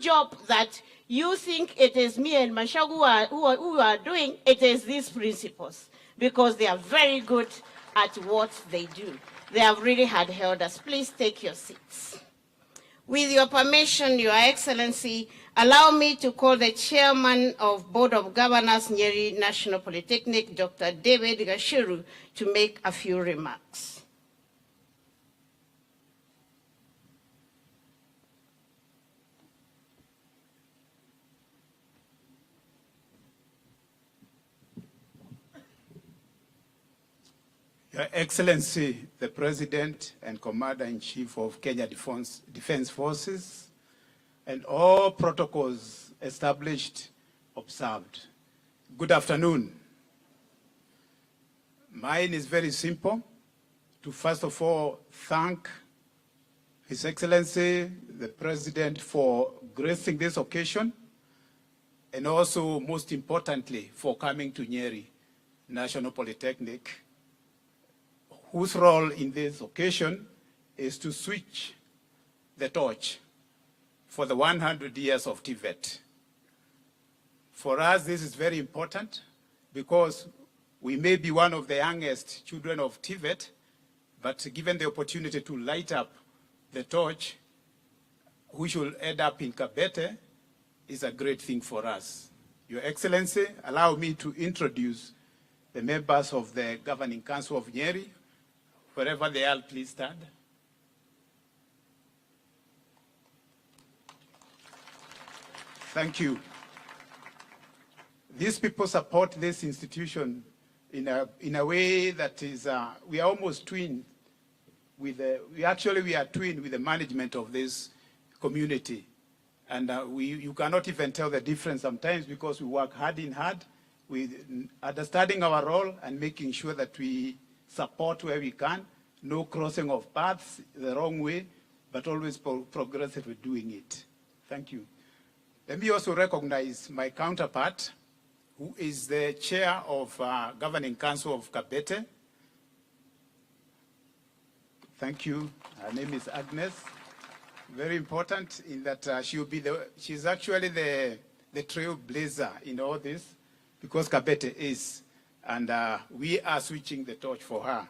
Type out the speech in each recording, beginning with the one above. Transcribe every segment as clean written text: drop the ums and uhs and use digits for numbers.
good job that you think it is me and Mashagu who are doing, it is these principals, because they are very good at what they do. They have really held us. Please take your seats. With your permission, Your Excellency, allow me to call the Chairman of Board of Governors, Nyeri National Polytechnic, Dr. David Gashiru, to make a few remarks. Your Excellency, the President and Commander-in-Chief of Kenya Defense Forces, and all protocols established, observed. Good afternoon. Mine is very simple. To first of all thank His Excellency, the President, for gracing this occasion, and also, most importantly, for coming to Nyeri National Polytechnic, whose role in this occasion is to switch the torch for the 100 years of TVET. For us, this is very important because we may be one of the youngest children of TVET, but given the opportunity to light up the torch, which will end up in Kabete, is a great thing for us. Your Excellency, allow me to introduce the members of the Governing Council of Nyeri. Wherever they are, please stand. Thank you. These people support this institution in a way that is, we are almost twin with the, we are twin with the management of this community. And you cannot even tell the difference sometimes because we work hand in hand with understanding our role and making sure that we support where we can, no crossing of paths the wrong way, but always progressively doing it. Thank you. Let me also recognize my counterpart, who is the chair of Governing Council of Kabete. Thank you. Her name is Agnes. Very important in that she's actually the trailblazer in all this, because Kabete is. And we are switching the torch for her.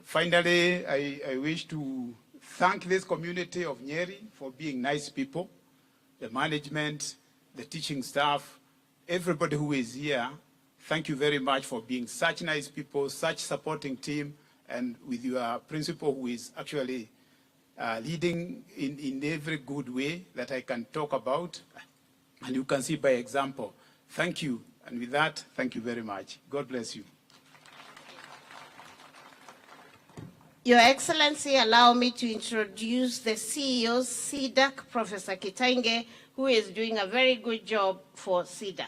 Finally, I wish to thank this community of Nyeri for being nice people, the management, the teaching staff, everybody who is here. Thank you very much for being such nice people, such supporting team, and with your principal who is actually leading in every good way that I can talk about. And you can see by example. Thank you. And with that, thank you very much. God bless you. Your Excellency, allow me to introduce the CEO, CDAC, Professor Kitainge, who is doing a very good job for CDAC.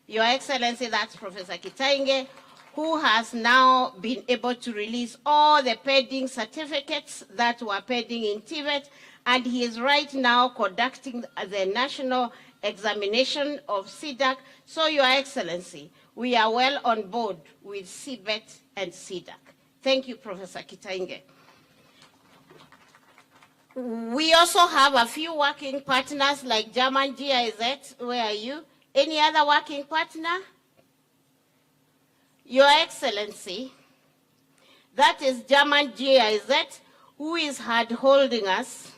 Your Excellency, that's Professor Kitainge, who has now been able to release all the pending certificates that were pending in TVET, and he is right now conducting the national examination of CDAC. So, Your Excellency, we are well on board with CBET and CDAC. Thank you, Professor Kitainge. We also have a few working partners like German GIZ. Where are you? Any other working partner? Your Excellency, that is German GIZ, who is hand-holding us.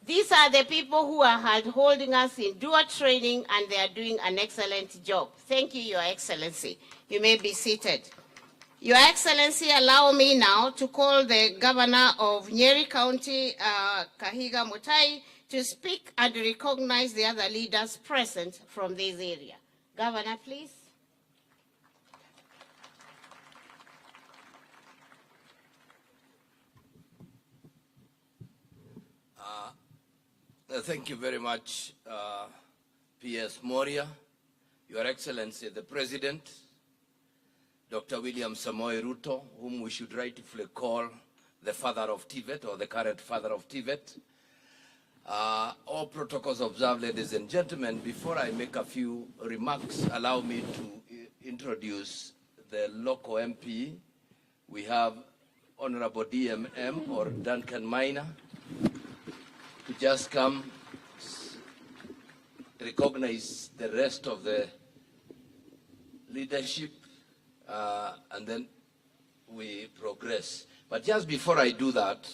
These are the people who are holding us in dual training, and they are doing an excellent job. Thank you, Your Excellency. You may be seated. Your Excellency, allow me now to call the Governor of Nyeri County, Kahiga Mutai, to speak and recognize the other leaders present from this area. Governor, please. Thank you very much, P.S. Moria, Your Excellency, the President, Dr. William Samoei Ruto, whom we should rightfully call the father of TVET, or the current father of TVET. All protocols observed, ladies and gentlemen. Before I make a few remarks, allow me to introduce the local MP we have Honorable DMM or Duncan Minor to just come recognize the rest of the leadership, and then we progress. But just before I do that,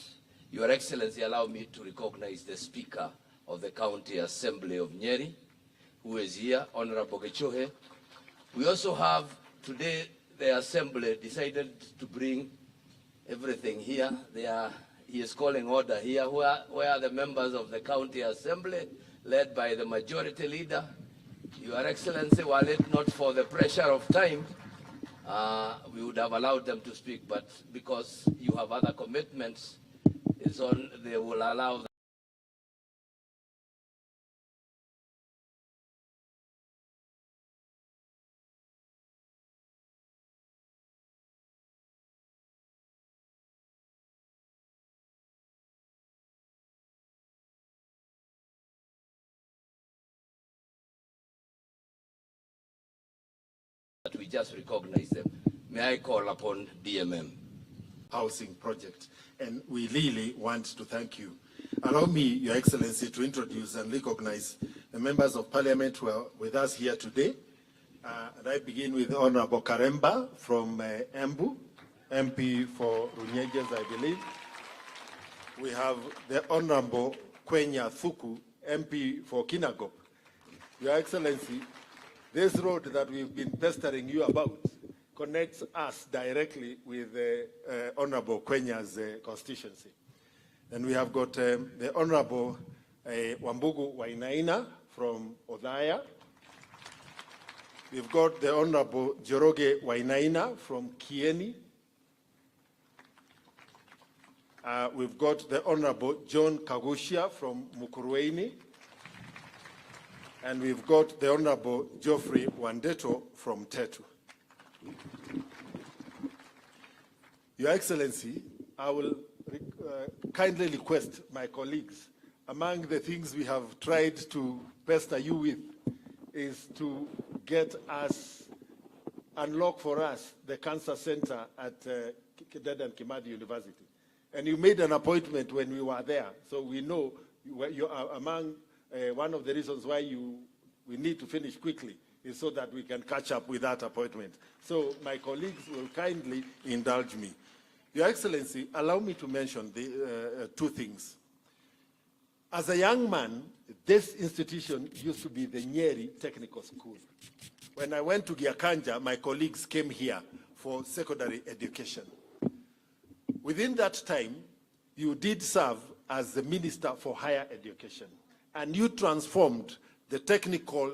Your Excellency, allow me to recognize the Speaker of the County Assembly of Nyeri, who is here, Honorable Gechohe. We also have today, the Assembly decided to bring everything here. He is calling order here. Where are the members of the County Assembly, led by the Majority Leader? Your Excellency, while it not for the pressure of time, we would have allowed them to speak, but because you have other commitments, they will allow them. That we just recognize them. May I call upon DMM? Housing project, and we really want to thank you. Allow me, Your Excellency, to introduce and recognize the members of Parliament who are with us here today. And I begin with Honorable Karemba from Embu, MP for Runyeges, I believe. We have the Honorable Kwenya Thuku, MP for Kinangop. Your Excellency, this road that we've been pestering you about connects us directly with Honorable Kwenya's constituency. And we have got the Honorable Wambugu Wainaina from Odhaya. We've got the Honorable Joroge Wainaina from Kieni. We've got the Honorable John Kagushia from Mukurweini. And we've got the Honorable Geoffrey Wandeto from Tetu. Your Excellency, I will kindly request my colleagues, among the things we have tried to pester you with is to get us, unlock for us the cancer center at Dedan Kimathi University. And you made an appointment when we were there, so we know you are among one of the reasons why we need to finish quickly is so that we can catch up with that appointment. So my colleagues will kindly indulge me. Your Excellency, allow me to mention two things. As a young man, this institution used to be the Nyeri Technical School. When I went to Giakanja, my colleagues came here for secondary education. Within that time, you did serve as the Minister for Higher Education, and you transformed the technical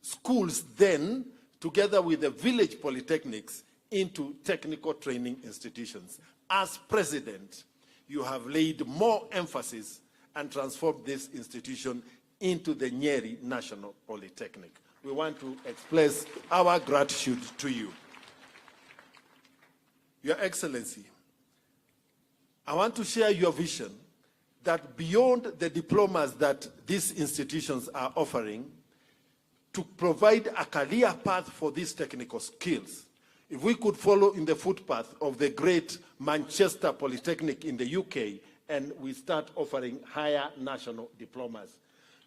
schools then, together with the village polytechnics, into technical training institutions. As president, you have laid more emphasis and transformed this institution into the Nyeri National Polytechnic. We want to express our gratitude to you. Your Excellency, I want to share your vision that beyond the diplomas that these institutions are offering, to provide a career path for these technical skills, if we could follow in the footpath of the great Manchester Polytechnic in the UK, and we start offering higher national diplomas,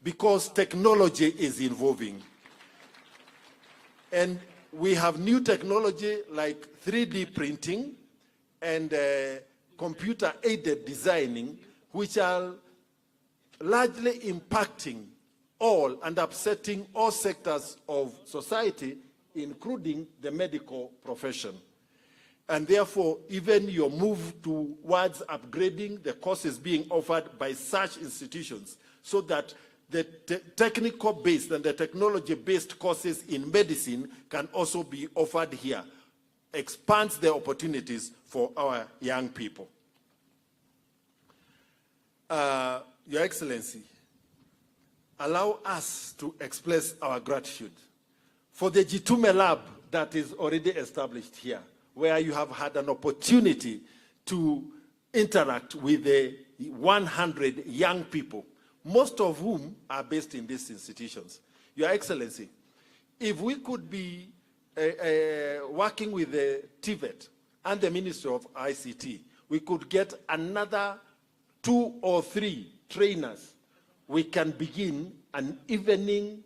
because technology is evolving. And we have new technology like 3D printing and computer-aided designing, which are largely impacting all and upsetting all sectors of society, including the medical profession. And therefore, even your move towards upgrading the courses being offered by such institutions so that the technical-based and the technology-based courses in medicine can also be offered here, expands the opportunities for our young people. Your Excellency, allow us to express our gratitude for the Jitume Lab that is already established here, where you have had an opportunity to interact with the 100 young people, most of whom are based in these institutions. Your Excellency, if we could be working with the TVET and the Ministry of ICT, we could get another 2 or 3 trainers, we can begin an evening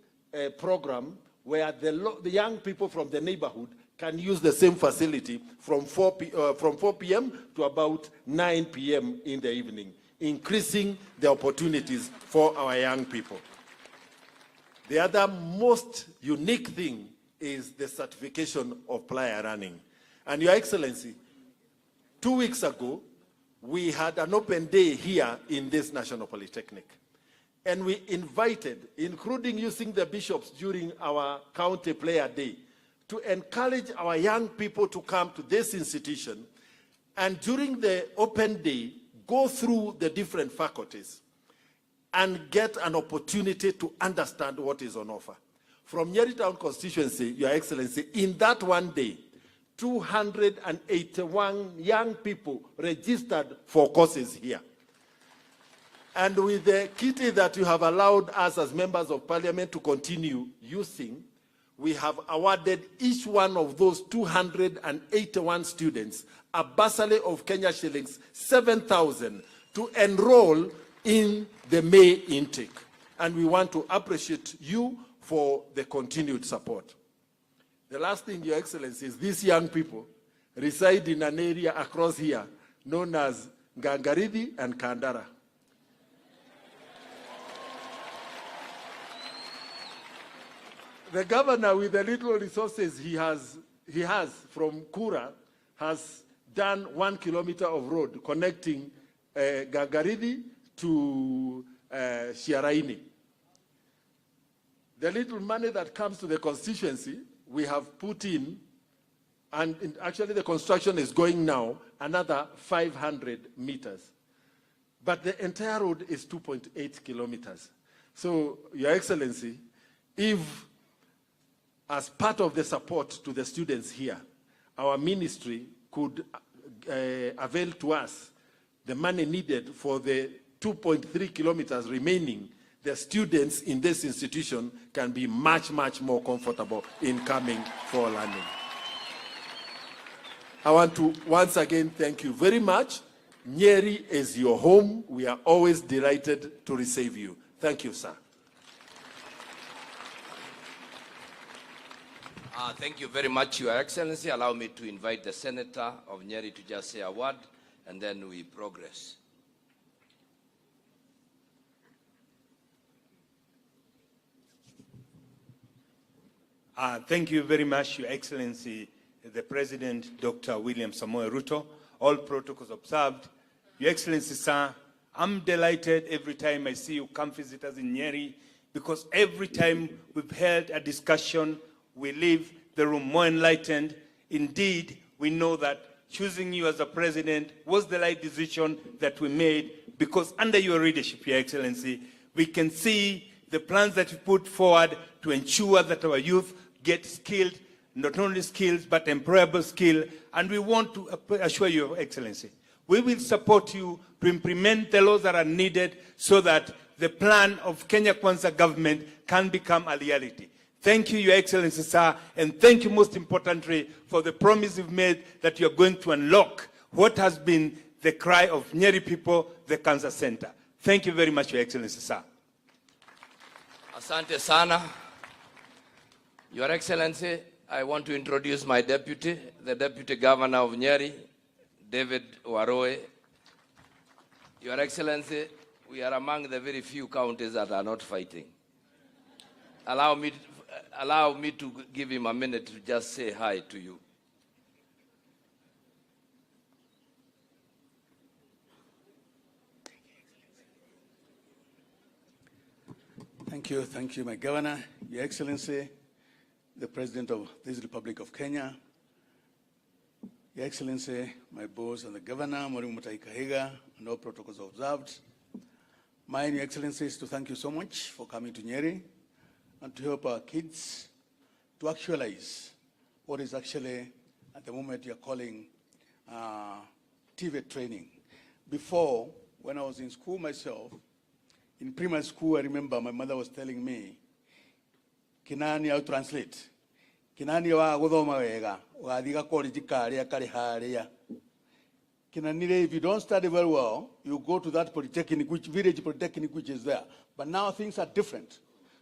program where the young people from the neighborhood can use the same facility from 4 p.m. to about 9 p.m. in the evening, increasing the opportunities for our young people. The other most unique thing is the certification of plier running. And Your Excellency, 2 weeks ago, we had an open day here in this National Polytechnic. And we invited, including using the bishops during our county player day, to encourage our young people to come to this institution and during the open day, go through the different faculties and get an opportunity to understand what is on offer. From Nyeri Town constituency, Your Excellency, in that one day, 281 young people registered for courses here. And with the kitty that you have allowed us as members of parliament to continue using, we have awarded each one of those 281 students a bursary of Kenya shillings 7,000 to enroll in the May intake. And we want to appreciate you for the continued support. The last thing, Your Excellency, is these young people reside in an area across here known as Gangaridi and Kandara. The governor, with the little resources he has from Kura, has done 1 kilometer of road connecting Gangaridi to Shiaraini. The little money that comes to the constituency, we have put in, and actually the construction is going now, another 500 meters. But the entire road is 2.8 kilometers. So, Your Excellency, if as part of the support to the students here, our ministry could avail to us the money needed for the 2.3 kilometers remaining, the students in this institution can be much, much more comfortable in coming for learning. I want to once again thank you very much. Nyeri is your home. We are always delighted to receive you. Thank you, sir. Thank you very much, Your Excellency. Allow me to invite the Senator of Nyeri to just say a word, and then we progress. Thank you very much, Your Excellency, the President, Dr. William Samoei Ruto. All protocols observed. Your Excellency, sir, I'm delighted every time I see you come visit us in Nyeri, because every time we've held a discussion, we leave the room more enlightened. Indeed, we know that choosing you as a president was the right decision that we made, because under your leadership, Your Excellency, we can see the plans that you put forward to ensure that our youth get skilled, not only skills, but employable skill. And we want to assure you, Your Excellency, we will support you to implement the laws that are needed so that the plan of Kenya Kwanza government can become a reality. Thank you, Your Excellency, sir, and thank you most importantly for the promise you've made that you're going to unlock what has been the cry of Nyeri people, the Cancer Center. Thank you very much, Your Excellency, sir. Asante sana. Your Excellency, I want to introduce my deputy, the Deputy Governor of Nyeri, David Waroe. Your Excellency, we are among the very few counties that are not fighting. Allow me to give him a minute to just say hi to you. Thank you, my Governor, Your Excellency, the President of this Republic of Kenya, Your Excellency, my boss and the Governor, Mwalimu Mutahi Kahiga, and all protocols observed. Mine, Your Excellency, is to thank you so much for coming to Nyeri and to help our kids to actualize what is actually, at the moment, you're calling TVET training. Before, when I was in school myself, in primary school, I remember my mother was telling me, Kinani, I'll translate. Kinani wa guthoma wega, ugathiga college karia kari haria. Kinanire, if you don't study very well, you go to that polytechnic, which village polytechnic which is there. But now things are different.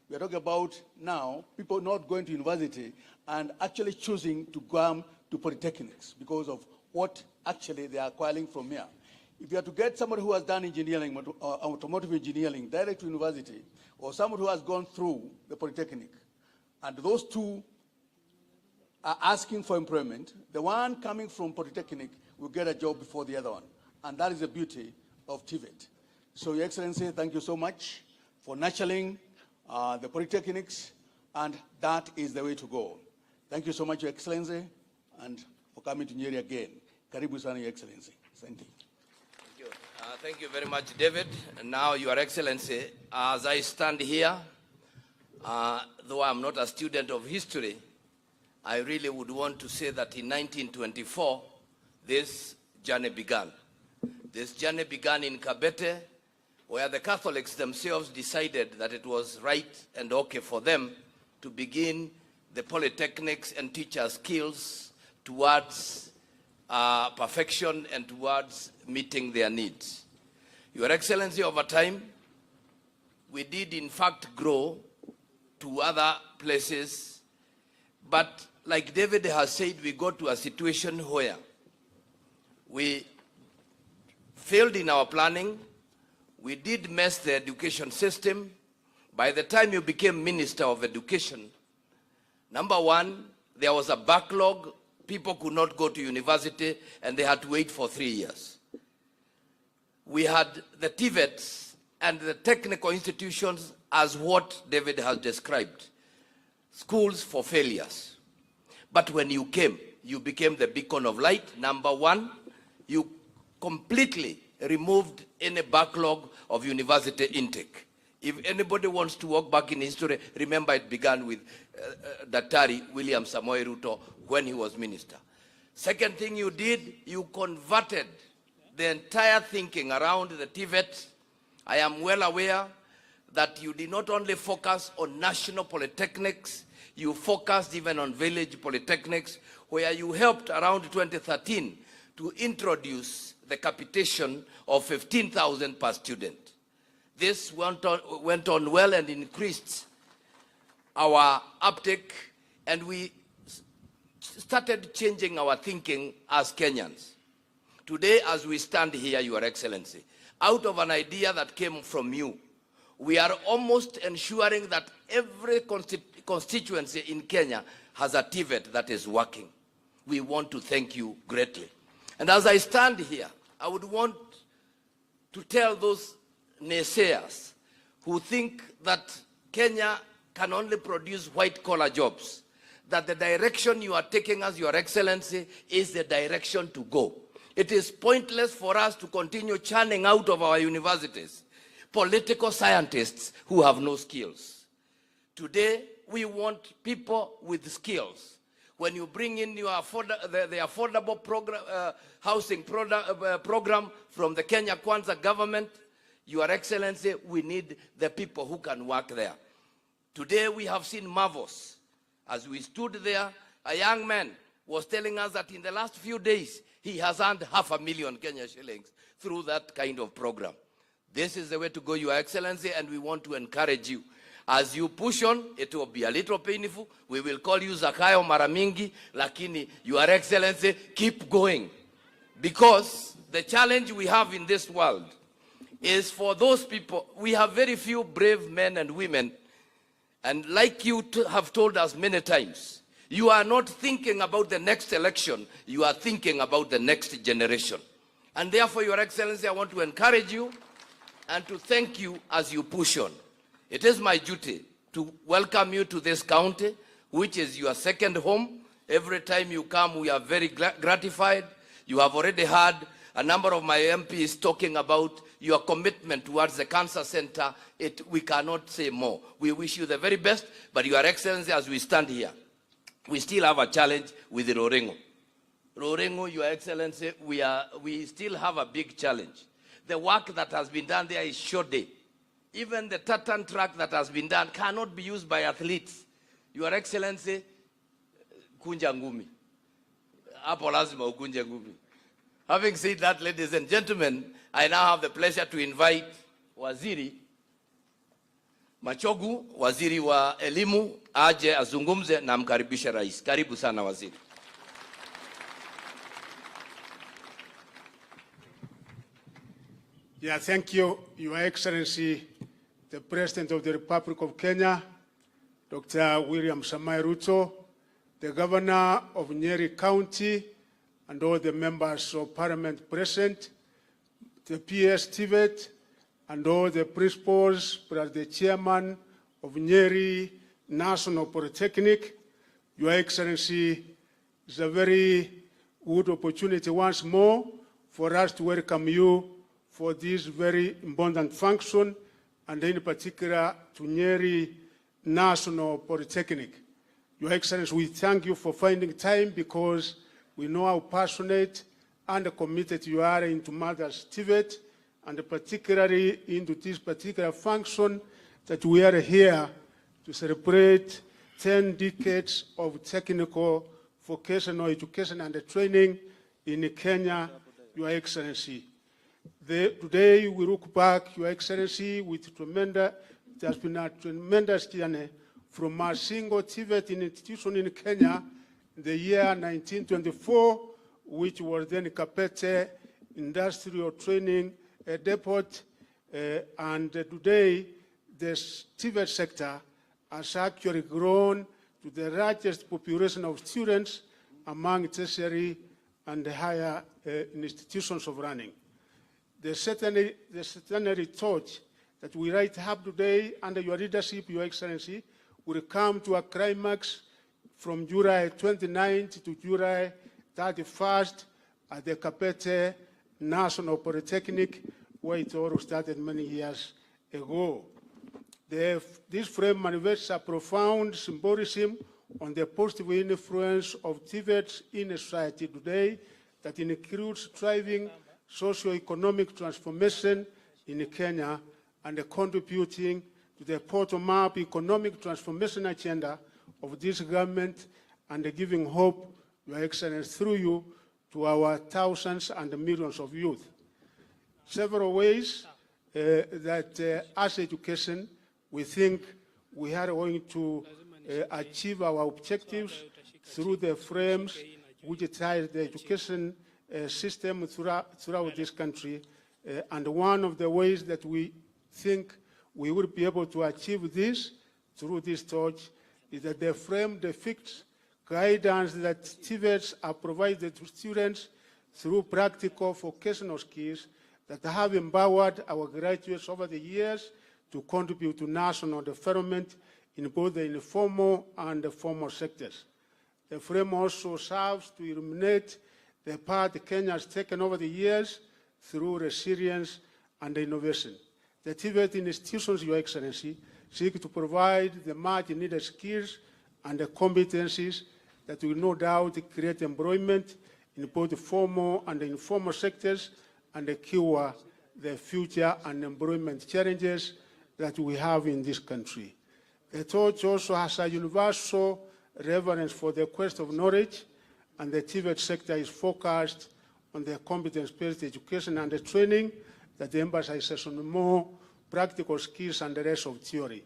We are talking about now people not going to university and actually choosing to go to polytechnics because of what actually they are acquiring from here. If you are to get somebody who has done engineering, automotive engineering, direct to university, or someone who has gone through the polytechnic, and those two are asking for employment, the one coming from polytechnic will get a job before the other one. And that is the beauty of TVET. So, Your Excellency, thank you so much for nurturing the polytechnics, and that is the way to go. Thank you so much, Your Excellency, and for coming to Nyeri again. Karibu sana, Your Excellency. Thank you. Thank you very much, David. And now, Your Excellency, as I stand here, though I'm not a student of history, I really would want to say that in 1924, this journey began. This journey began in Kabete, where the Catholics themselves decided that it was right and okay for them to begin the polytechnics and teach us skills towards perfection and towards meeting their needs. Your Excellency, over time, we did in fact grow to other places, but like David has said, we got to a situation where we failed in our planning. We did mess the education system. By the time you became Minister of Education, number one, there was a backlog. People could not go to university and they had to wait for 3 years. We had the TVETs and the technical institutions as what David has described, schools for failures. But when you came, you became the beacon of light. Number one, you completely removed any backlog of university intake. If anybody wants to walk back in history, remember it began with Daktari William Samoei Ruto when he was minister. Second thing you did, you converted the entire thinking around the TVET. I am well aware that you did not only focus on national polytechnics, you focused even on village polytechnics, where you helped around 2013 to introduce the capitation of 15,000 per student. This went on well and increased our uptake, and we started changing our thinking as Kenyans. Today, as we stand here, Your Excellency, out of an idea that came from you, we are almost ensuring that every constituency in Kenya has a TVET that is working. We want to thank you greatly. And as I stand here, I would want to tell those naysayers who think that Kenya can only produce white-collar jobs, that the direction you are taking us, Your Excellency, is the direction to go. It is pointless for us to continue churning out of our universities political scientists who have no skills. Today, we want people with skills. When you bring in your the affordable housing program from the Kenya Kwanza government, Your Excellency, we need the people who can work there. Today, we have seen marvels. As we stood there, a young man was telling us that in the last few days, he has earned 500,000 Kenya shillings through that kind of program. This is the way to go, Your Excellency, and we want to encourage you. As you push on, it will be a little painful. We will call you Zakayo Maramingi, lakini, Your Excellency, keep going. Because the challenge we have in this world is for those people, we have very few brave men and women, and like you have told us many times, you are not thinking about the next election, you are thinking about the next generation. And therefore, Your Excellency, I want to encourage you and to thank you as you push on. It is my duty to welcome you to this county, which is your second home. Every time you come, we are very gratified. You have already heard a number of my MPs talking about your commitment towards the cancer center. We cannot say more. We wish you the very best, but Your Excellency, as we stand here, we still have a challenge with the Rorengo. Rorengo, Your Excellency, we still have a big challenge. The work that has been done there is shoddy. Even the tartan track that has been done cannot be used by athletes. Your Excellency, kunja ngumi. Hapo lazima ukunje ngumi. Having said that, ladies and gentlemen, I now have the pleasure to invite Waziri Machogu, Waziri wa Elimu, aje azungumze na mkaribishe rais. Karibu sana waziri. Yeah, thank you, Your Excellency, the President of the Republic of Kenya, Dr. William Samoei Ruto, the Governor of Nyeri County, and all the members of Parliament present, the PS TVET, and all the principals, plus the Chairman of Nyeri National Polytechnic. Your Excellency, it's a very good opportunity once more for us to welcome you for this very important function, and in particular to Nyeri National Polytechnic. Your Excellency, we thank you for finding time because we know how passionate and committed you are into matters TVET, and particularly into this particular function that we are here to celebrate 10 decades of technical vocational education and training in Kenya, Your Excellency. Today we look back, Your Excellency, with tremendous, it has been a tremendous journey from a single TVET institution in Kenya in the year 1924, which was then Kapete Industrial Training Depot, and today the TVET sector has actually grown to the largest population of students among tertiary and higher institutions of learning. The centenary torch that we light up today under your leadership, Your Excellency, will come to a climax from July 29th to July 31st at the Kapete National Polytechnic, where it all started many years ago. This frame manifests a profound symbolism on the positive influence of TVET in society today that includes driving socio-economic transformation in Kenya and contributing to the bottom-up economic transformation agenda of this government and giving hope, Your Excellency, through you to our thousands and millions of youth. Several ways that as education, we think we are going to achieve our objectives through the frames which tie the education system throughout this country. And one of the ways that we think we will be able to achieve this through this torch is that they frame the fixed guidance that TVETs are provided to students through practical vocational skills that have empowered our graduates over the years to contribute to national development in both the informal and the formal sectors. The frame also serves to illuminate the part Kenya has taken over the years through resilience and innovation. The TVET institutions, Your Excellency, seek to provide the much needed skills and the competencies that will no doubt create employment in both the formal and the informal sectors and cure the future unemployment challenges that we have in this country. The torch also has a universal reverence for the quest of knowledge, and the TVET sector is focused on the competence-based education and the training that emphasizes on more practical skills and the rest of theory.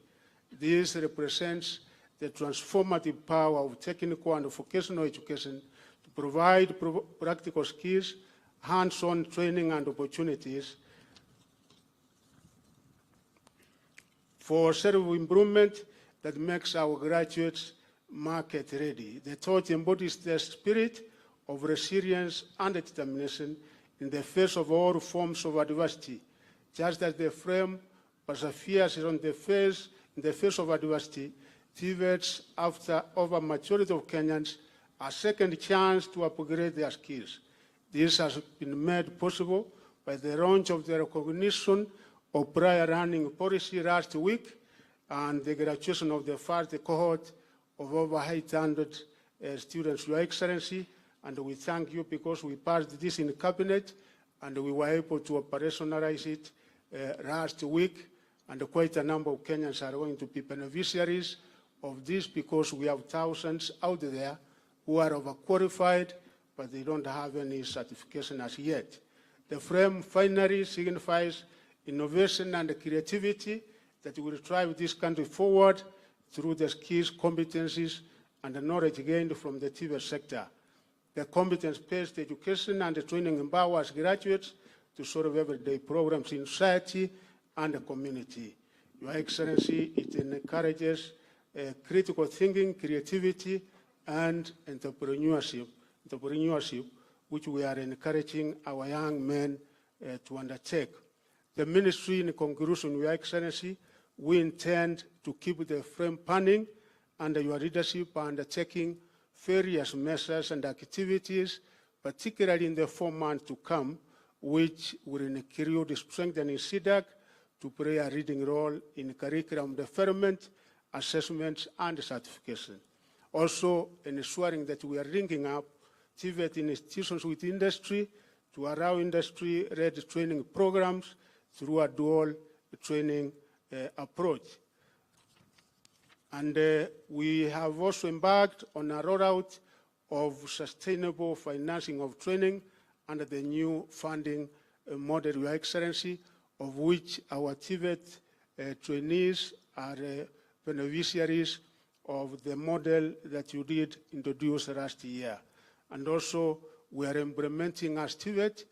This represents the transformative power of technical and vocational education to provide practical skills, hands-on training and opportunities for self-improvement that makes our graduates market ready. The torch embodies the spirit of resilience and determination in the face of all forms of adversity. Just as the frame perseveres in the face of adversity, TVETs, after over majority of Kenyans, a second chance to upgrade their skills. This has been made possible by the launch of the recognition of prior learning policy last week and the graduation of the first cohort of over 800 students, Your Excellency, and we thank you because we passed this in Cabinet and we were able to operationalize it last week, and quite a number of Kenyans are going to be beneficiaries of this because we have thousands out there who are overqualified, but they don't have any certification as yet. The frame finally signifies innovation and creativity that will drive this country forward through the skills, competencies, and the knowledge gained from the TVET sector. The competence-based education and training empowers graduates to solve everyday problems in society and the community. Your Excellency, it encourages critical thinking, creativity, and entrepreneurship, which we are encouraging our young men to undertake. The ministry, in conclusion, Your Excellency, we intend to keep the frame planning under your leadership by undertaking various measures and activities, particularly in the 4 months to come, which will include strengthening CDAC to play a leading role in curriculum development, assessments, and certification. Also, ensuring that we are linking up TVET institutions with industry to allow industry-led training programs through a dual training approach. And we have also embarked on a rollout of sustainable financing of training under the new funding model, Your Excellency, of which our TVET trainees are beneficiaries of the model that you did introduce last year. And also, we are implementing as TVET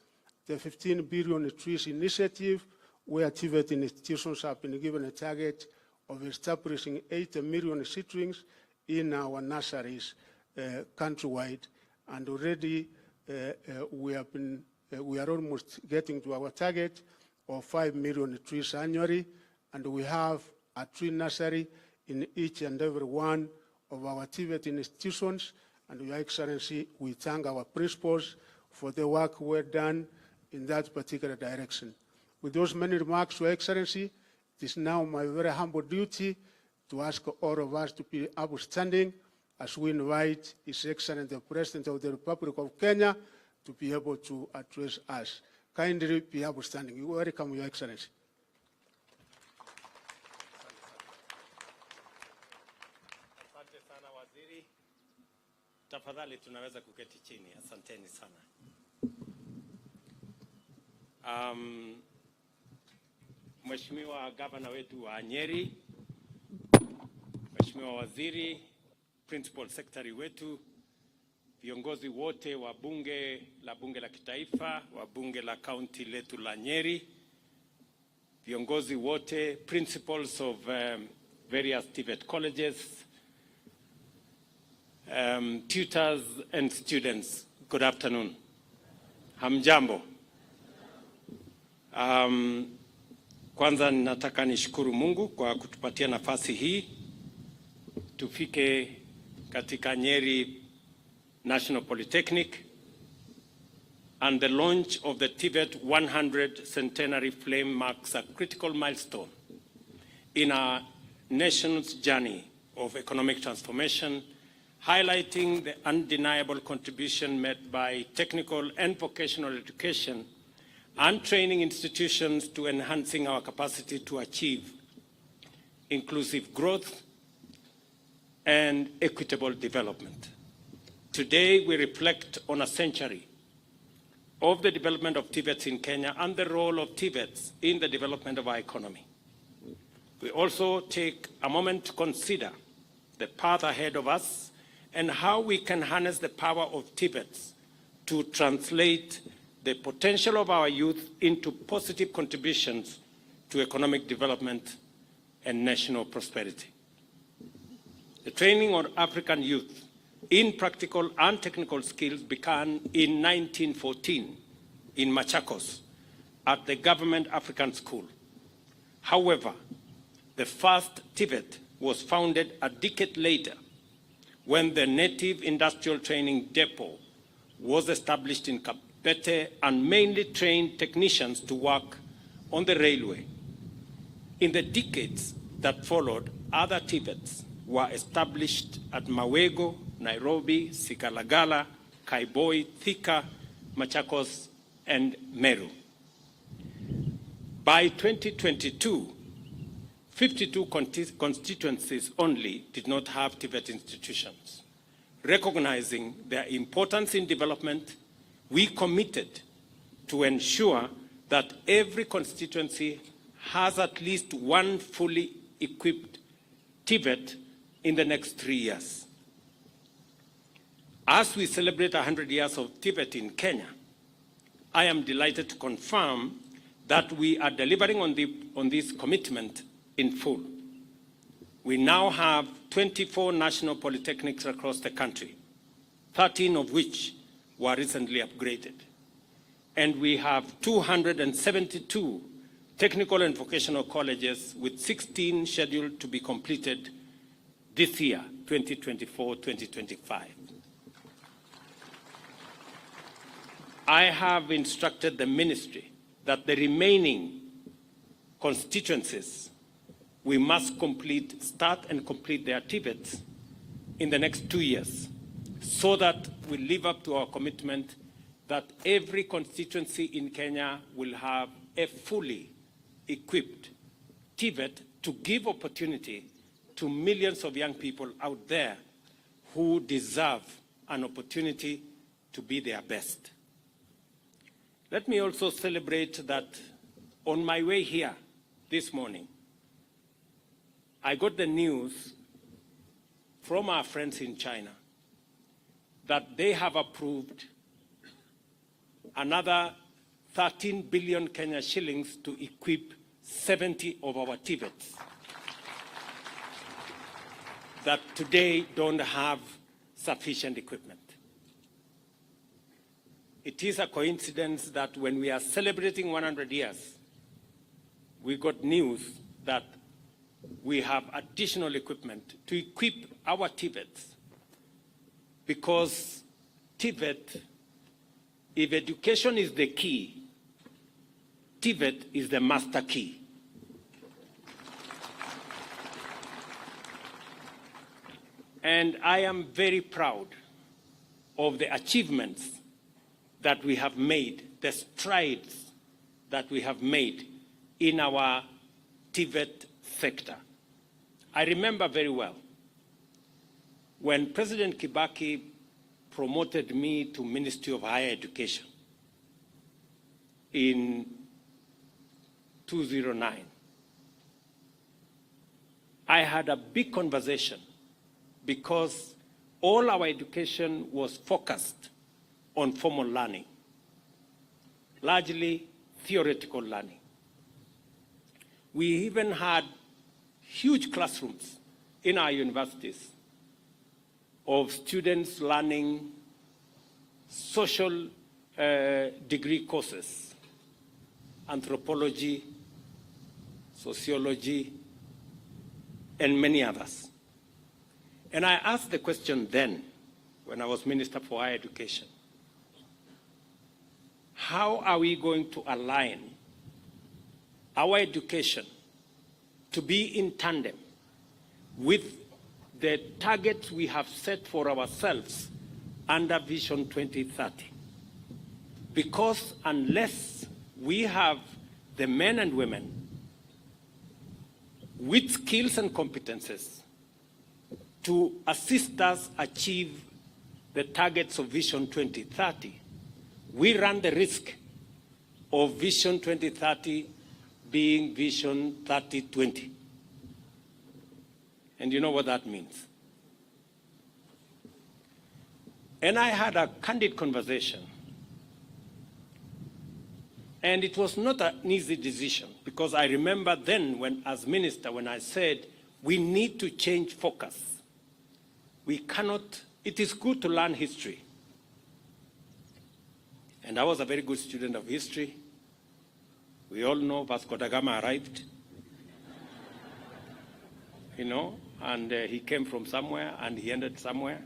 the 15 billion trees initiative, where TVET institutions have been given a target of establishing 8 million seedlings in our nurseries countrywide. And already we are almost getting to our target of 5 million trees annually, and we have a tree nursery in each and every one of our TVET institutions. And Your Excellency, we thank our principals for the work well done in that particular direction. With those many remarks, Your Excellency, it is now my very humble duty to ask all of us to be upstanding as we invite His Excellency the President of the Republic of Kenya to be able to address us. Kindly be upstanding. You welcome, Your Excellency. Asante sana waziri. Tafadhali tunaweza kuketi chini. Asanteni sana. Mheshimiwa Gavana wetu wa Nyeri, Mheshimiwa Waziri, Principal Secretary wetu, viongozi wote wa bunge la kitaifa, wa bunge la kaunti letu la Nyeri, viongozi wote, principals of various TVET colleges, tutors and students, good afternoon. Hamjambo. Kwanza nataka nishukuru Mungu kwa kutupatia nafasi hii tufike katika Nyeri National Polytechnic and the launch of the TVET 100 Centenary Flame marks a critical milestone in our nation's journey of economic transformation, highlighting the undeniable contribution made by technical and vocational education and training institutions to enhancing our capacity to achieve inclusive growth and equitable development. Today, we reflect on a century of the development of TVETs in Kenya and the role of TVETs in the development of our economy. We also take a moment to consider the path ahead of us and how we can harness the power of TVETs to translate the potential of our youth into positive contributions to economic development and national prosperity. The training of African youth in practical and technical skills began in 1914 in Machakos at the Government African School. However, the first TVET was founded a decade later when the Native Industrial Training Depot was established in Kabete and mainly trained technicians to work on the railway. In the decades that followed, other TVETs were established at Mawego, Nairobi, Sigalagala, Kaiboi, Thika, Machakos, and Meru. By 2022, 52 constituencies only did not have TVET institutions, recognizing their importance in development, we committed to ensure that every constituency has at least one fully equipped TVET in the next 3 years. As we celebrate 100 years of TVET in Kenya, I am delighted to confirm that we are delivering on this commitment in full. We now have 24 national polytechnics across the country, 13 of which were recently upgraded. And we have 272 technical and vocational colleges, with 16 scheduled to be completed this year, 2024-2025. I have instructed the ministry that the remaining constituencies, we must start and complete their TVETs in the next 2 years, so that we live up to our commitment that every constituency in Kenya will have a fully equipped TVET to give opportunity to millions of young people out there who deserve an opportunity to be their best. Let me also celebrate that on my way here this morning, I got the news from our friends in China that they have approved another 13 billion Kenya shillings to equip 70 of our TVETs that today don't have sufficient equipment. It is a coincidence that when we are celebrating 100 years, we got news that we have additional equipment to equip our TVETs, because TVET, if education is the key, TVET is the master key. And I am very proud of the achievements that we have made, the strides that we have made in our TVET sector. I remember very well when President Kibaki promoted me to Ministry of Higher Education in 2009. I had a big conversation because all our education was focused on formal learning, largely theoretical learning. We even had huge classrooms in our universities of students learning social degree courses, anthropology, sociology, and many others. And I asked the question then, when I was Minister for Higher Education, how are we going to align our education to be in tandem with the targets we have set for ourselves under Vision 2030? Because unless we have the men and women with skills and competences to assist us achieve the targets of Vision 2030, we run the risk of Vision 2030 being Vision 3020. And you know what that means. And I had a candid conversation. And it was not an easy decision, because I remember then, when, as minister, when I said, we need to change focus. We cannot, it is good to learn history. And I was a very good student of history. We all know Vasco da Gama arrived, and he came from somewhere and he ended somewhere.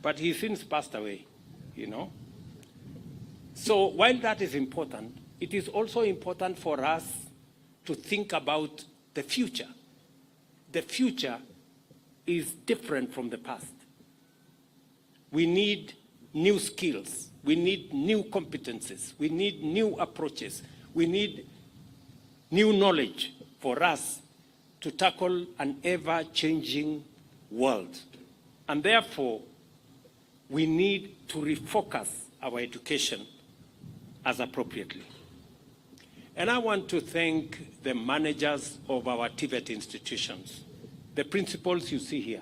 But he since passed away, So while that is important, it is also important for us to think about the future. The future is different from the past. We need new skills. We need new competences. We need new approaches. We need new knowledge for us to tackle an ever-changing world. And therefore, we need to refocus our education as appropriately. And I want to thank the managers of our TVET institutions, the principals you see here.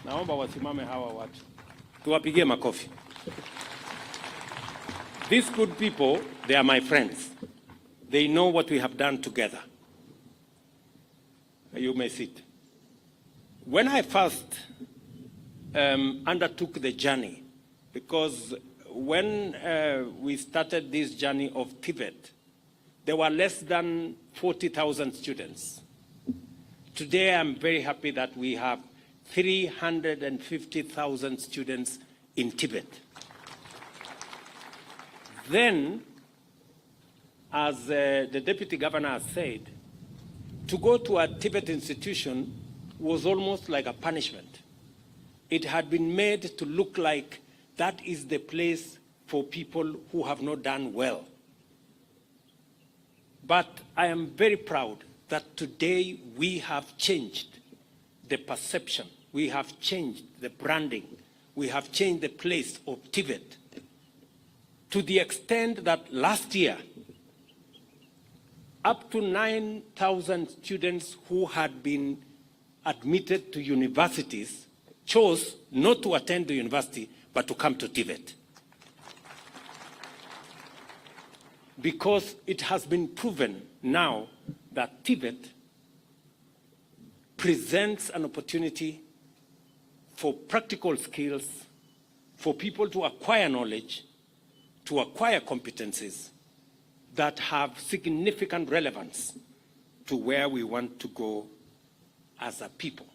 Naomba wasimame hawa watu. Tuwapigie makofi. These good people, they are my friends. They know what we have done together. You may sit. When I first undertook the journey, because when we started this journey of TVET, there were less than 40,000 students. Today, I'm very happy that we have 350,000 students in TVET. Then, as the Deputy Governor has said, to go to a TVET institution was almost like a punishment. It had been made to look like that is the place for people who have not done well. But I am very proud that today we have changed the perception, we have changed the branding, we have changed the place of TVET to the extent that last year, up to 9,000 students who had been admitted to universities chose not to attend the university, but to come to TVET. Because it has been proven now that TVET presents an opportunity for practical skills, for people to acquire knowledge, to acquire competencies that have significant relevance to where we want to go as a people.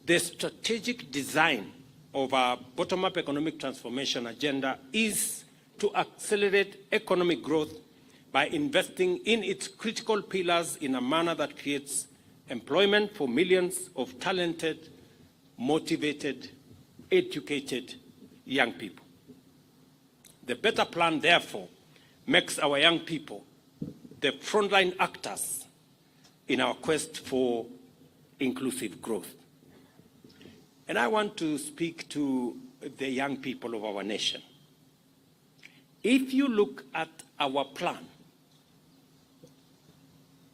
The strategic design of our bottom-up economic transformation agenda is to accelerate economic growth by investing in its critical pillars in a manner that creates employment for millions of talented, motivated, educated young people. The better plan, therefore, makes our young people the frontline actors in our quest for inclusive growth. And I want to speak to the young people of our nation. If you look at our plan,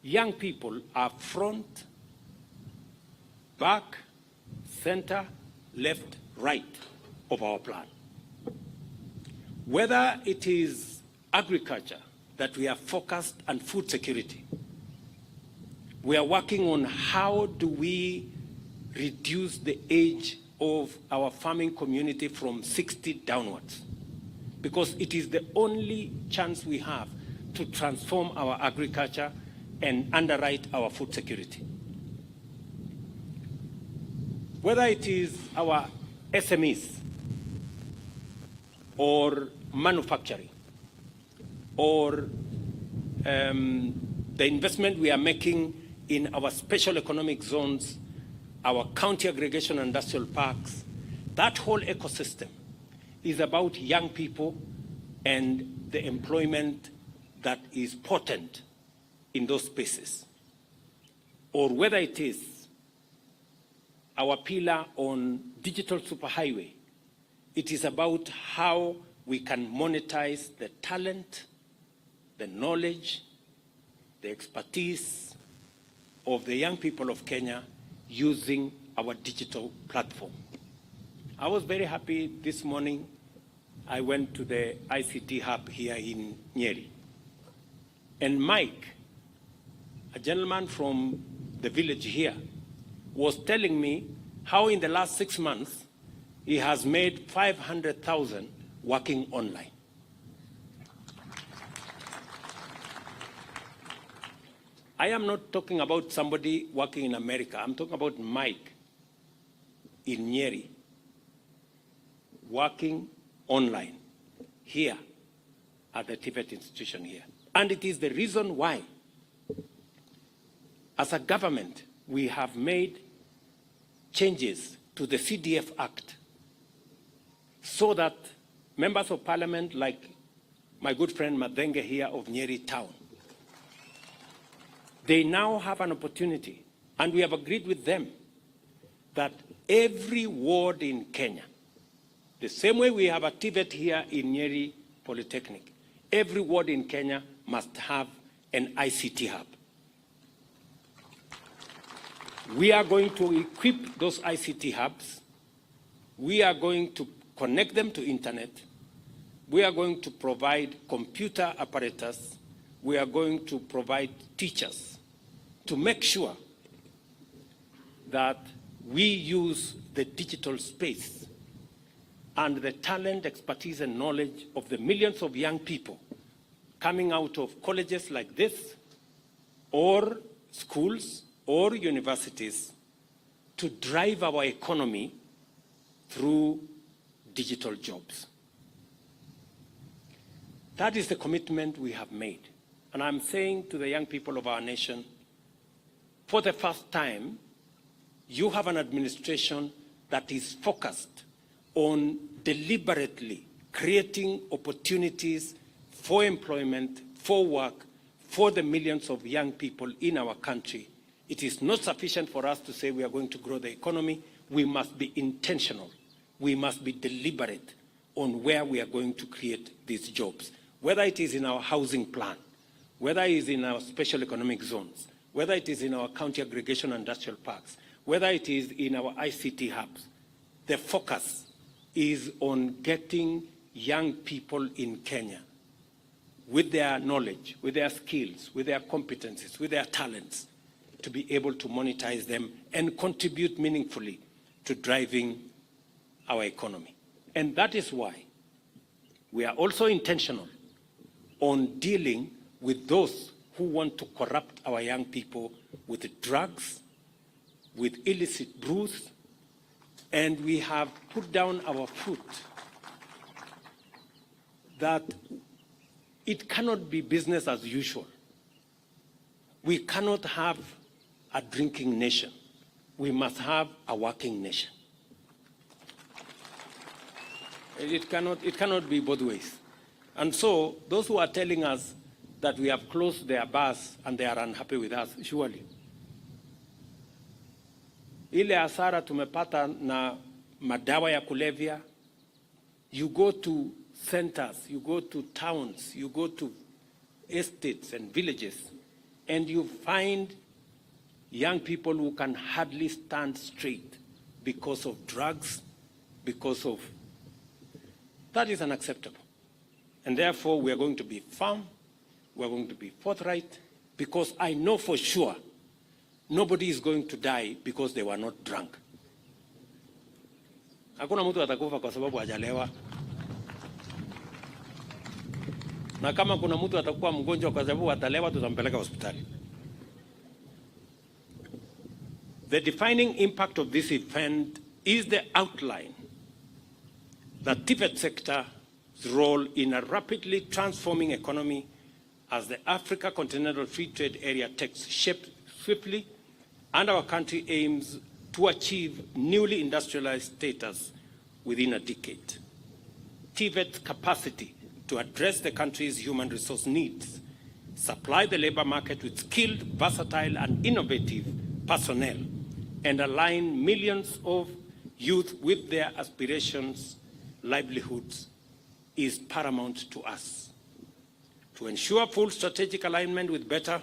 young people are front, back, center, left, right of our plan. Whether it is agriculture that we are focused on food security, we are working on how do we reduce the age of our farming community from 60 downwards, because it is the only chance we have to transform our agriculture and underwrite our food security. Whether it is our SMEs or manufacturing or the investment we are making in our special economic zones, our county aggregation industrial parks, that whole ecosystem is about young people and the employment that is potent in those spaces. Or whether it is our pillar on digital superhighway, it is about how we can monetize the talent, the knowledge, the expertise of the young people of Kenya using our digital platform. I was very happy this morning. I went to the ICT hub here in Nyeri. And Mike, a gentleman from the village here, was telling me how in the last 6 months he has made 500,000 working online. I am not talking about somebody working in America. I'm talking about Mike in Nyeri, working online here at the TVET institution here. And it is the reason why, as a government, we have made changes to the CDF Act so that members of parliament like my good friend Madenge here of Nyeri town, they now have an opportunity, and we have agreed with them that every ward in Kenya, the same way we have a TVET here in Nyeri Polytechnic, every ward in Kenya must have an ICT hub. We are going to equip those ICT hubs. We are going to connect them to internet. We are going to provide computer apparatus. We are going to provide teachers to make sure that we use the digital space and the talent, expertise, and knowledge of the millions of young people coming out of colleges like this, or schools, or universities, to drive our economy through digital jobs. That is the commitment we have made. And I'm saying to the young people of our nation, for the first time, you have an administration that is focused on deliberately creating opportunities for employment, for work, for the millions of young people in our country. It is not sufficient for us to say we are going to grow the economy. We must be intentional. We must be deliberate on where we are going to create these jobs, whether it is in our housing plan, whether it is in our special economic zones, whether it is in our county aggregation industrial parks, whether it is in our ICT hubs. The focus is on getting young people in Kenya with their knowledge, with their skills, with their competencies, with their talents, to be able to monetize them and contribute meaningfully to driving our economy. And that is why we are also intentional on dealing with those who want to corrupt our young people with drugs, with illicit brews, and we have put down our foot that it cannot be business as usual. We cannot have a drinking nation. We must have a working nation. It cannot be both ways. And so those who are telling us that we have closed their bars and they are unhappy with us, surely. Ile hasara tumepata na madawa ya kulevya, you go to centers, you go to towns, you go to estates and villages, and you find young people who can hardly stand straight because of drugs, because of... That is unacceptable. And therefore, we are going to be firm, we are going to be forthright, because I know for sure nobody is going to die because they were not drunk. Hakuna mtu atakufa kwa sababu hajalewa. Na kama kuna mtu atakuwa mgonjwa kwa sababu atalewa, tutampeleka hospitali. The defining impact of this event is the outline that TVET sector's role in a rapidly transforming economy as the Africa Continental Free Trade Area takes shape swiftly, and our country aims to achieve newly industrialized status within a decade. TVET's capacity to address the country's human resource needs, supply the labor market with skilled, versatile, and innovative personnel, and align millions of youth with their aspirations, livelihoods, is paramount to us. To ensure full strategic alignment with better,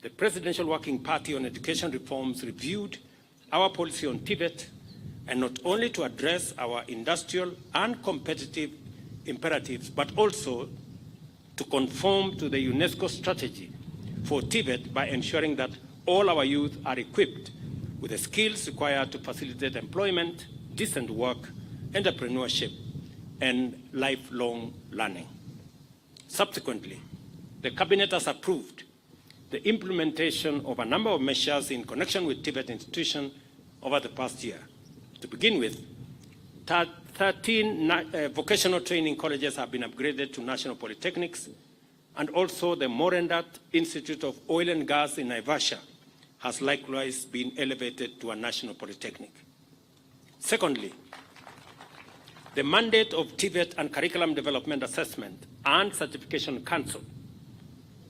the Presidential Working Party on Education Reforms reviewed our policy on TVET, and not only to address our industrial and competitive imperatives, but also to conform to the UNESCO strategy for TVET by ensuring that all our youth are equipped with the skills required to facilitate employment, decent work, entrepreneurship, and lifelong learning. Subsequently, the Cabinet has approved the implementation of a number of measures in connection with TVET institution over the past year. To begin with, 13 vocational training colleges have been upgraded to national polytechnics, and also the Morendat Institute of Oil and Gas in Naivasha has likewise been elevated to a national polytechnic. Secondly, the mandate of TVET and Curriculum Development Assessment and Certification Council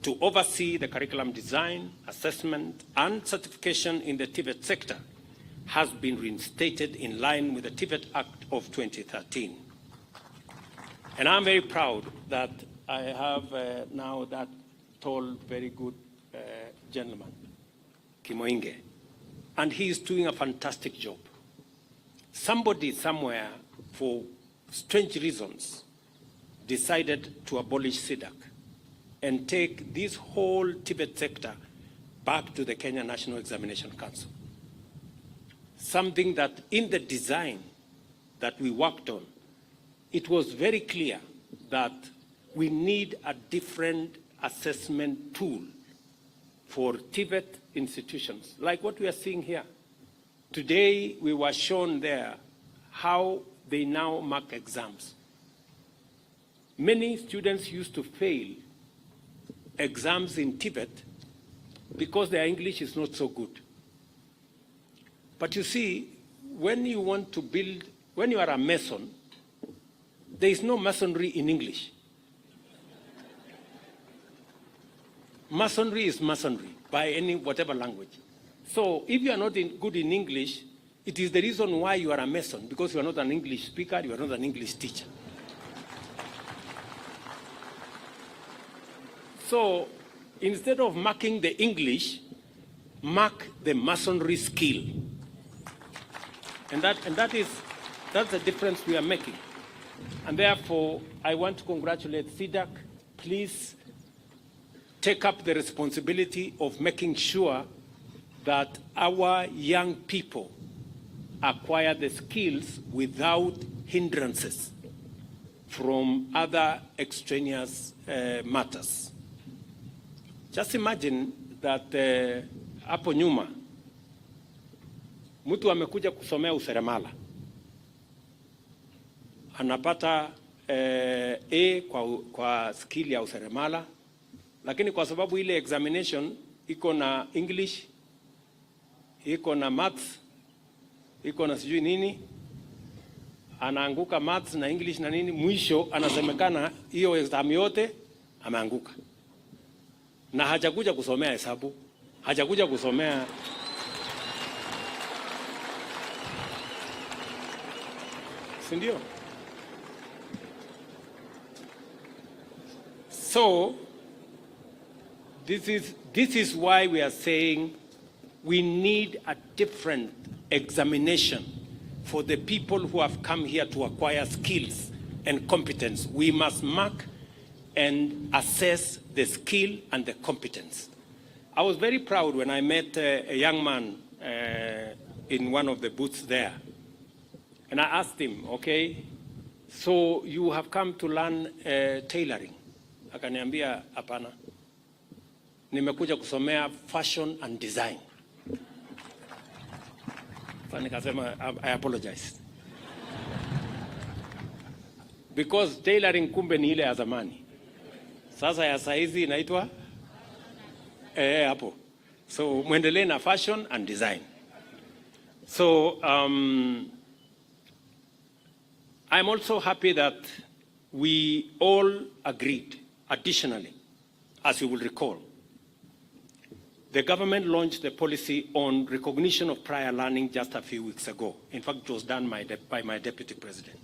to oversee the curriculum design, assessment, and certification in the TVET sector has been reinstated in line with the TVET Act of 2013. And I'm very proud that I have now that tall, very good gentleman, Kimoinge, and he is doing a fantastic job. Somebody somewhere, for strange reasons, decided to abolish SIDAC and take this whole TVET sector back to the Kenya National Examination Council. Something that in the design that we worked on, it was very clear that we need a different assessment tool for TVET institutions, like what we are seeing here. Today, we were shown there how they now mark exams. Many students used to fail exams in TVET because their English is not so good. But you see, when you want to build, when you are a mason, there is no masonry in English. Masonry is masonry by any whatever language. So if you are not good in English, it is the reason why you are a mason, because you are not an English speaker, you are not an English teacher. So instead of marking the English, mark the masonry skill. And that's the difference we are making. And therefore, I want to congratulate SIDAC. Please take up the responsibility of making sure that our young people acquire the skills without hindrances from other extraneous matters. Just imagine that hapo nyuma mtu amekuja kusomea useremala, anapata A kwa skill ya useremala, lakini kwa sababu ile examination iko na English, iko na maths, iko na sijui nini, anaanguka maths na English na nini, mwisho anasemekana hiyo exam yote ameanguka. Na hajakuja kusomea hesabu, hajakuja kusomea sindio? So this is why we are saying we need a different examination for the people who have come here to acquire skills and competence. We must mark and assess the skill and the competence. I was very proud when I met a young man in one of the booths there. And I asked him, okay, so you have come to learn tailoring. Akaniambia, hapana, nimekuja kusomea fashion and design. Sasa nikasema, I apologize. Because tailoring kumbe ni ile ya zamani. Sasa ya saizi inaitwa hapo. So muendelee na fashion and design. So I'm also happy that we all agreed, additionally, as you will recall, the government launched the policy on recognition of prior learning just a few weeks ago. In fact, it was done by my deputy president.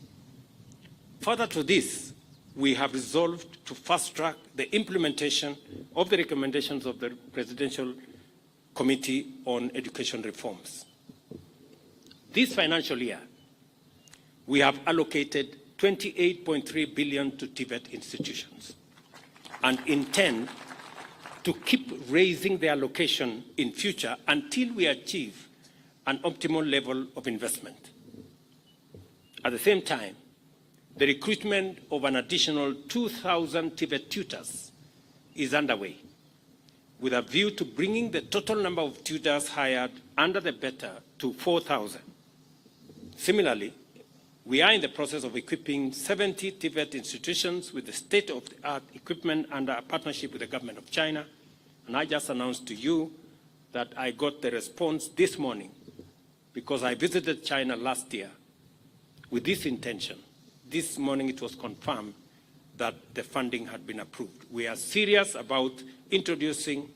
Further to this, we have resolved to fast-track the implementation of the recommendations of the Presidential Committee on Education Reforms. This financial year, we have allocated 28.3 billion to TVET institutions and intend to keep raising the allocation in future until we achieve an optimal level of investment. At the same time, the recruitment of an additional 2,000 TVET tutors is underway, with a view to bringing the total number of tutors hired under the BETA to 4,000. Similarly, we are in the process of equipping 70 TVET institutions with the state-of-the-art equipment under a partnership with the government of China. And I just announced to you that I got the response this morning because I visited China last year with this intention. This morning it was confirmed that the funding had been approved. We are serious about introducing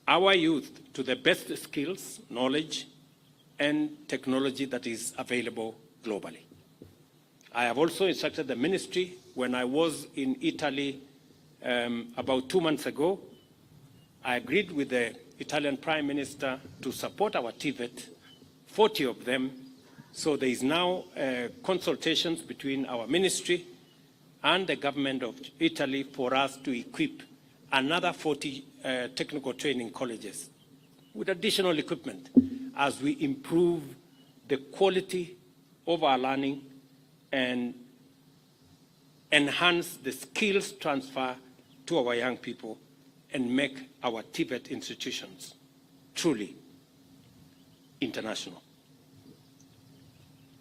our youth to the best skills, knowledge, and technology that is available globally. I have also instructed the ministry. When I was in Italy about 2 months ago, I agreed with the Italian Prime Minister to support our TVET, 40 of them. So there is now consultations between our ministry and the government of Italy for us to equip another 40 technical training colleges with additional equipment as we improve the quality of our learning and enhance the skills transfer to our young people and make our TVET institutions truly international.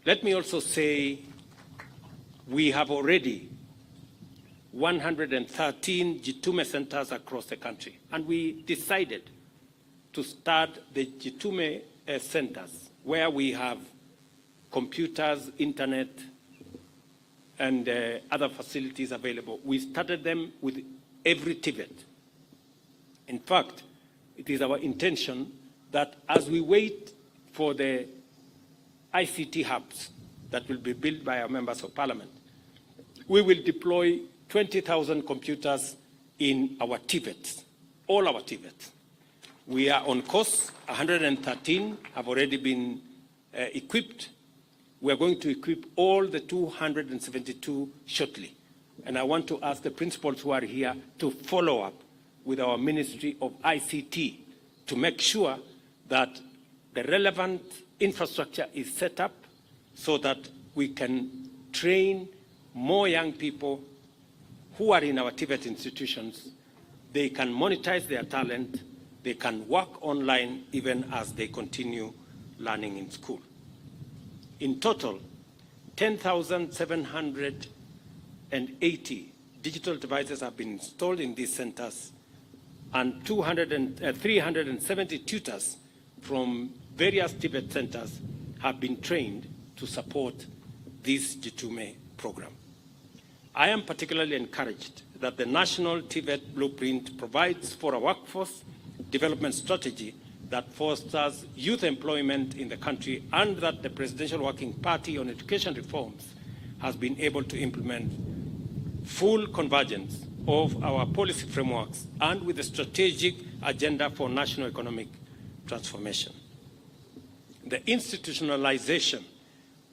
Let me also say we have already 113 Jitume centers across the country, and we decided to start the Jitume centers where we have computers, internet, and other facilities available. We started them with every TVET. In fact, it is our intention that as we wait for the ICT hubs that will be built by our members of parliament, we will deploy 20,000 computers in our TVETs, all our TVETs. We are on course. 113 have already been equipped. We are going to equip all the 272 shortly. And I want to ask the principals who are here to follow up with our Ministry of ICT to make sure that the relevant infrastructure is set up so that we can train more young people who are in our TVET institutions. They can monetize their talent, they can work online even as they continue learning in school. In total, 10,780 digital devices have been installed in these centers, and 370 tutors from various TVET centers have been trained to support this Jitume program. I am particularly encouraged that the National TVET Blueprint provides for a workforce development strategy that fosters youth employment in the country, and that the Presidential Working Party on Education Reforms has been able to implement full convergence of our policy frameworks and with a strategic agenda for national economic transformation. The institutionalization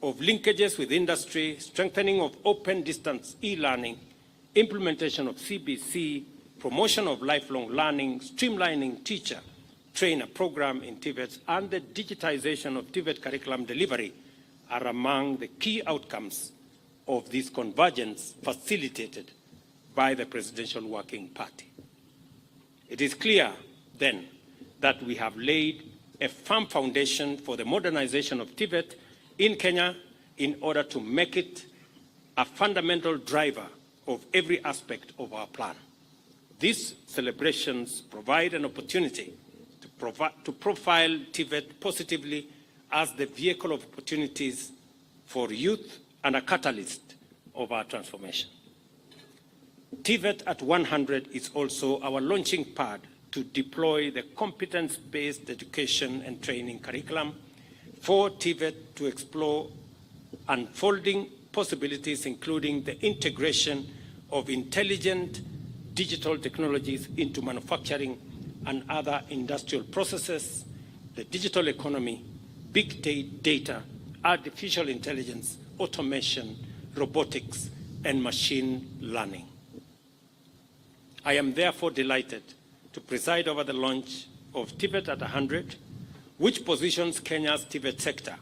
of linkages with industry, strengthening of open distance e-learning, implementation of CBC, promotion of lifelong learning, streamlining teacher-trainer program in TVET, and the digitization of TVET curriculum delivery are among the key outcomes of this convergence facilitated by the Presidential Working Party. It is clear, then, that we have laid a firm foundation for the modernization of TVET in Kenya in order to make it a fundamental driver of every aspect of our plan. These celebrations provide an opportunity to profile TVET positively as the vehicle of opportunities for youth and a catalyst of our transformation. TVET at 100 is also our launching pad to deploy the competence-based education and training curriculum for TVET to explore unfolding possibilities, including the integration of intelligent digital technologies into manufacturing and other industrial processes, the digital economy, big data, artificial intelligence, automation, robotics, and machine learning. I am therefore delighted to preside over the launch of TVET at 100, which positions Kenya's TVET sector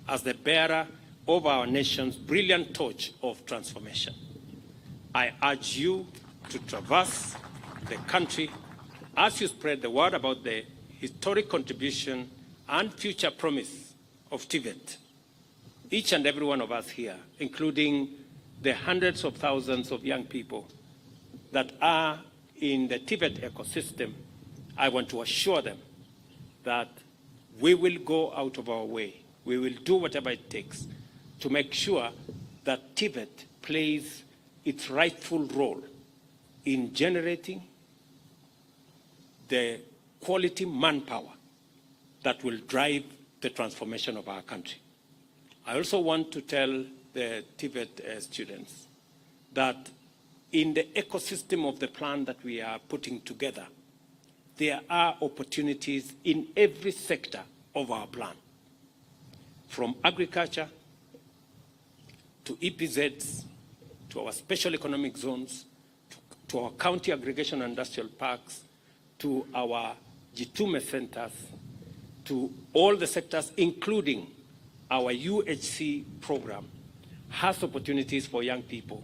as the bearer of our nation's brilliant torch of transformation. I urge you to traverse the country as you spread the word about the historic contribution and future promise of TVET. Each and every one of us here, including the hundreds of thousands of young people that are in the TVET ecosystem, I want to assure them that we will go out of our way. We will do whatever it takes to make sure that TVET plays its rightful role in generating the quality manpower that will drive the transformation of our country. I also want to tell the TVET students that in the ecosystem of the plan that we are putting together, there are opportunities in every sector of our plan, from agriculture to EPZs, to our special economic zones, to our county aggregation and industrial parks, to our G2 centers, to all the sectors, including our UHC program, has opportunities for young people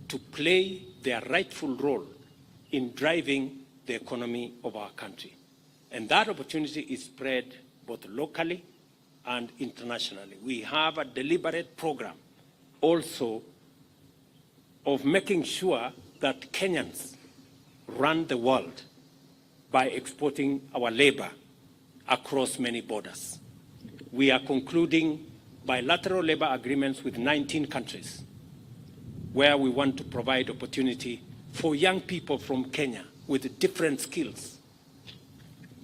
to play their rightful role in driving the economy of our country. And that opportunity is spread both locally and internationally. We have a deliberate program also of making sure that Kenyans run the world by exporting our labor across many borders. We are concluding bilateral labor agreements with 19 countries where we want to provide opportunity for young people from Kenya with different skills,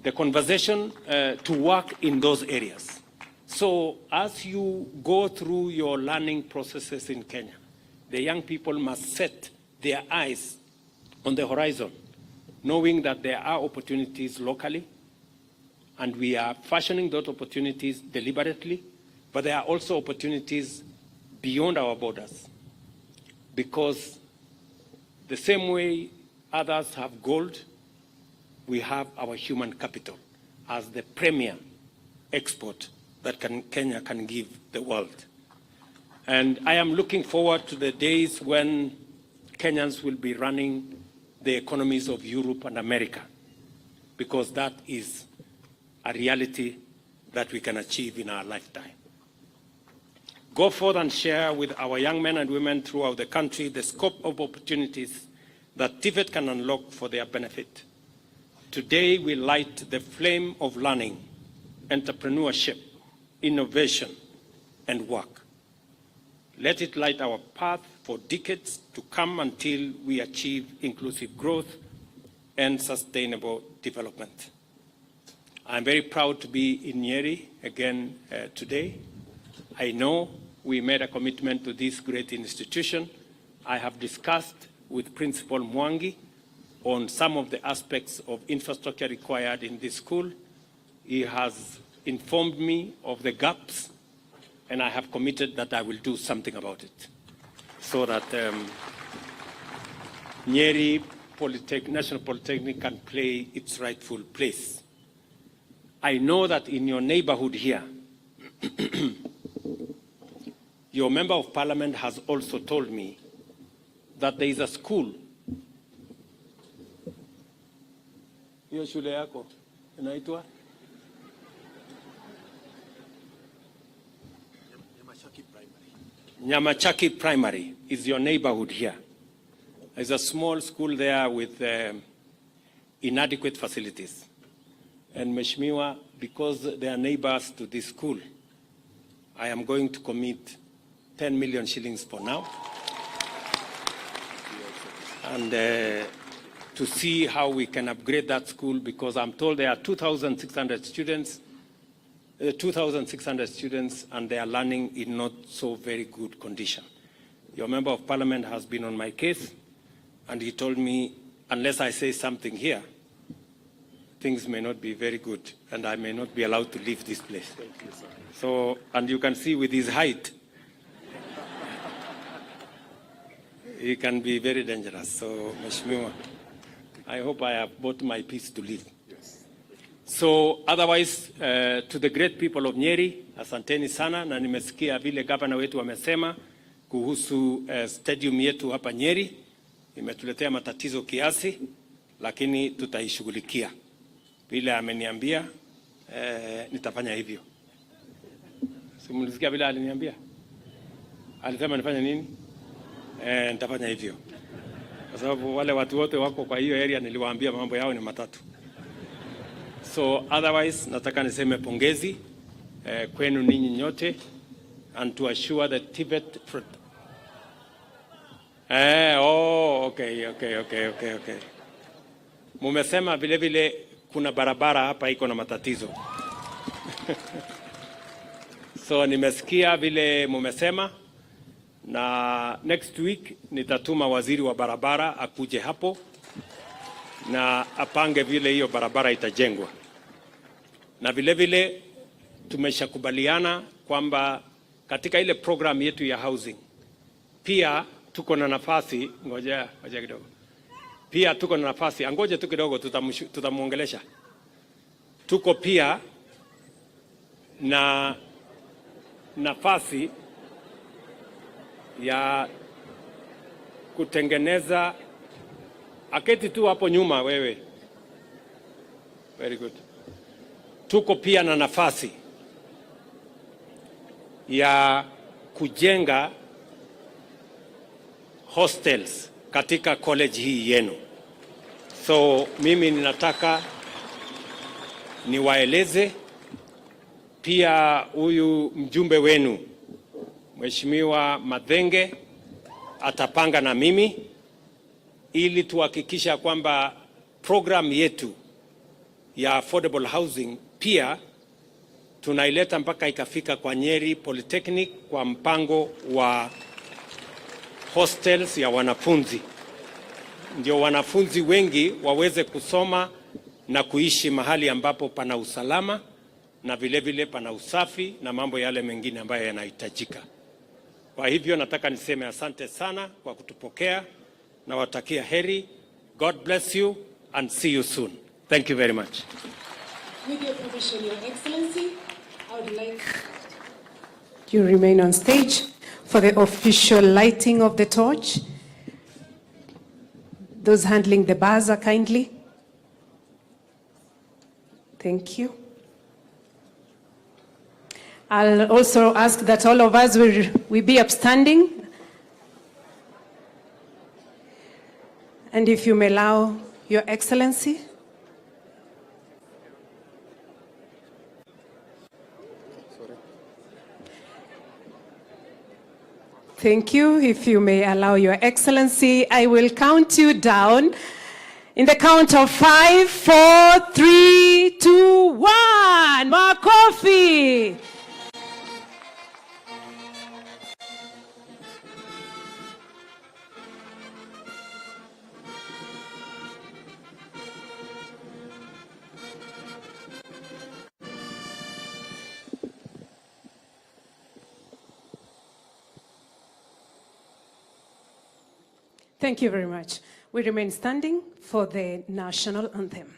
the conversation to work in those areas. So as you go through your learning processes in Kenya, the young people must set their eyes on the horizon, knowing that there are opportunities locally, and we are fashioning those opportunities deliberately, but there are also opportunities beyond our borders. Because the same way others have gold, we have our human capital as the premier export that Kenya can give the world. And I am looking forward to the days when Kenyans will be running the economies of Europe and America, because that is a reality that we can achieve in our lifetime. Go forth and share with our young men and women throughout the country the scope of opportunities that TVET can unlock for their benefit. Today we light the flame of learning, entrepreneurship, innovation, and work. Let it light our path for decades to come until we achieve inclusive growth and sustainable development. I'm very proud to be in Nyeri again today. I know we made a commitment to this great institution. I have discussed with Principal Mwangi on some of the aspects of infrastructure required in this school. He has informed me of the gaps, and I have committed that I will do something about it so that Nyeri National Polytechnic can play its rightful place. I know that in your neighborhood here, your member of parliament has also told me that there is a school. Hiyo shule yako inaitwa Nyamachaki Primary is your neighborhood here. There's a small school there with inadequate facilities. And Mheshimiwa, because they are neighbors to this school, I am going to commit 10 million shillings for now. And to see how we can upgrade that school, because I'm told there are 2,600 students, and they are learning in not so very good condition. Your member of parliament has been on my case, and he told me, unless I say something here, things may not be very good, and I may not be allowed to leave this place. Thank you, sir. So, and you can see with his height, he can be very dangerous. So, Mheshimiwa, I hope I have bought my peace to live. Yes. So, otherwise, to the great people of Nyeri, asanteni sana, na nimesikia vile gavana wetu wamesema kuhusu stadium yetu hapa Nyeri. Imetuletea matatizo kiasi, lakini tutaishughulikia. Vile ameniambia, nitafanya hivyo. Simulisikia vile aliniambia? Alisema nifanye nini? Nitafanya hivyo. Kwa sababu wale watu wote wako kwa hiyo area niliwaambia mambo yao ni matatu. So otherwise nataka niseme pongezi kwenu ninyi nyote, and to assure that TVET okay. Mumesema vile vile kuna barabara hapa iko na matatizo. So nimesikia vile mumesema, na next week nitatuma waziri wa barabara akuje hapo na apange vile hiyo barabara itajengwa. Na vile vile tumeshakubaliana kwamba katika ile program yetu ya housing pia tuko na nafasi, ngoja kidogo. Pia tuko na nafasi, angoje tu kidogo, tutamuongelesha. Tuko pia na nafasi ya kutengeneza, aketi tu hapo nyuma wewe. Very good. Tuko pia na nafasi ya kujenga hostels katika college hii yenu. So mimi ninataka niwaeleze pia, huyu mjumbe wenu Mheshimiwa Mathenge atapanga na mimi ili tuhakikisha kwamba program yetu ya affordable housing pia tunaileta mpaka ikafika kwa Nyeri Polytechnic kwa mpango wa hostels ya wanafunzi, ndio wanafunzi wengi waweze kusoma na kuishi mahali ambapo pana usalama na vile vile pana usafi na mambo yale mengine ambayo yanahitajika. Kwa hivyo nataka niseme asante sana kwa kutupokea na watakia heri. God bless you and see you soon. Thank you very much. With your permission, Your Excellency, I would like you remain on stage for the official lighting of the torch. Those handling the buzzer, kindly. Thank you. I'll also ask that all of us will be upstanding. And if you may allow, Your Excellency. Thank you. If you may allow, Your Excellency, I will count you down in the count of 5, 4, 3, 2, 1. Makofi. Thank you very much. We remain standing for the national anthem.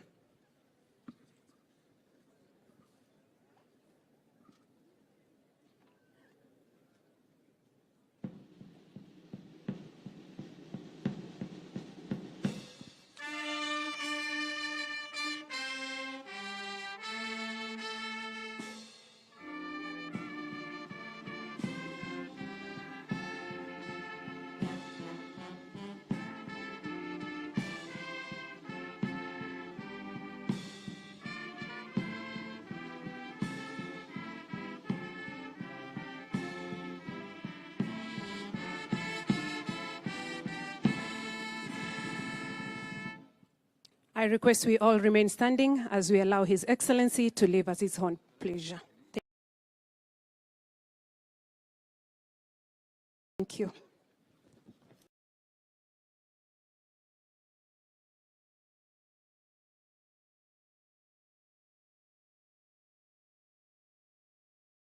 I request we all remain standing as we allow His Excellency to leave us his own pleasure. Thank you.